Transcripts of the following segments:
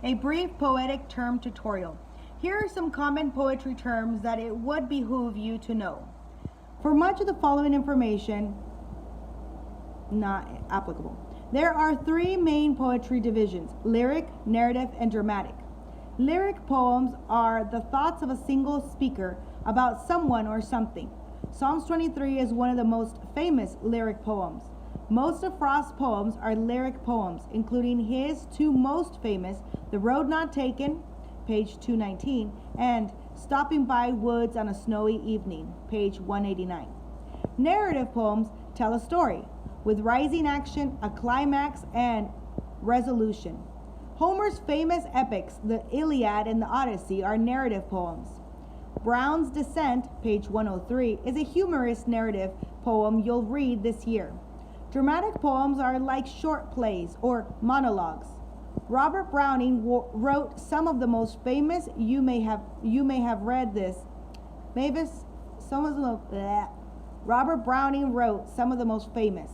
A brief poetic term tutorial. Here are some common poetry terms that it would behoove you to know. For much of the following information, not applicable. There are three main poetry divisions: lyric, narrative, and dramatic. Lyric poems are the thoughts of a single speaker about someone or something. Psalms 23 is one of the most famous lyric poems. Most of Frost's poems are lyric poems, including his two most famous, The Road Not Taken, page 219, and Stopping by Woods on a Snowy Evening, page 189. Narrative poems tell a story, with rising action, a climax, and resolution. Homer's famous epics, the Iliad and the Odyssey, are narrative poems. Brown's Descent, page 103, is a humorous narrative poem you'll read this year. Dramatic poems are like short plays or monologues. Robert Browning wrote some of the most famous. You may have read this. Robert Browning wrote some of the most famous.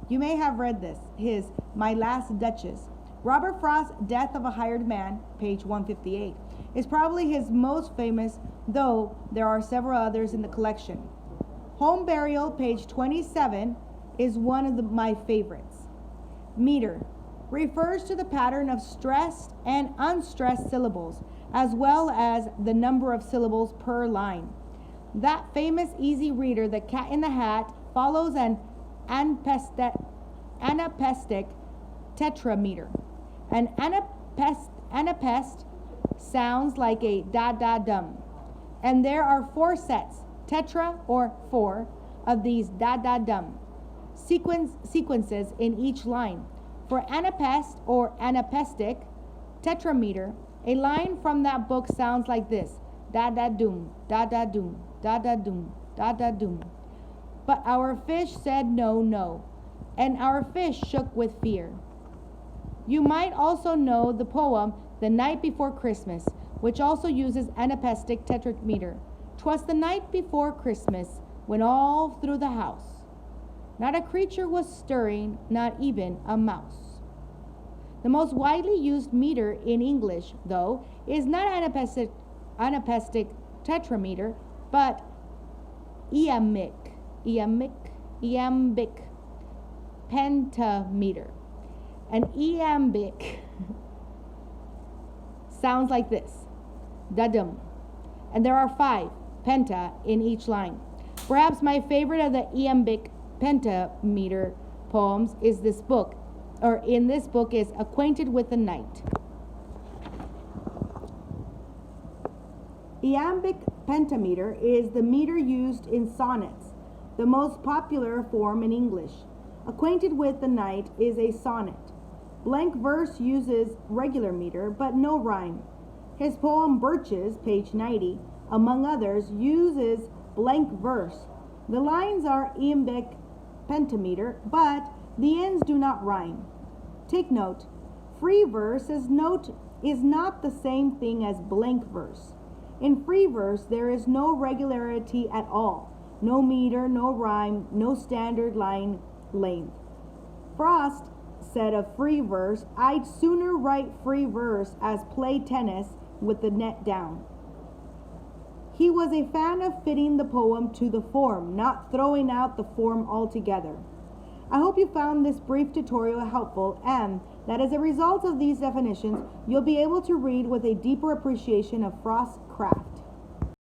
You may have read this. His My Last Duchess. Robert Frost's Death of a Hired Man, page 158, is probably his most famous, though there are several others in the collection. Home Burial, page 27, is one of my favorites. Meter refers to the pattern of stressed and unstressed syllables, as well as the number of syllables per line. That famous easy reader, The Cat in the Hat, follows an anapestic tetrameter. An anapest sounds like a da-da-dum, and there are four sets, tetra or four, of these da-da-dum sequences in each line. For anapest or anapestic tetrameter, a line from that book sounds like this: da-da-doom, da-da-doom, da-da-doom, da-da-doom. But our fish said no, no, and our fish shook with fear. You might also know the poem The Night Before Christmas, which also uses anapestic tetrameter. 'Twas the night before Christmas, when all through the house not a creature was stirring, not even a mouse. The most widely used meter in English, though, is not anapestic tetrameter, but iambic pentameter. An iambic sounds like this: da-dum. And there are 5 penta in each line. Perhaps my favorite of the iambic pentameter poems is this book is Acquainted with the Night. Iambic pentameter is the meter used in sonnets, the most popular form in English. Acquainted with the Night is a sonnet. Blank verse uses regular meter, but no rhyme. His poem Birches, page 90, among others, uses blank verse. The lines are iambic pentameter, but the ends do not rhyme. Take note, free verse is not the same thing as blank verse. In free verse, there is no regularity at all. No meter, no rhyme, no standard line length. Frost said of free verse, "I'd sooner write free verse as play tennis with the net down." He was a fan of fitting the poem to the form, not throwing out the form altogether. I hope you found this brief tutorial helpful and that as a result of these definitions, you'll be able to read with a deeper appreciation of Frost's craft.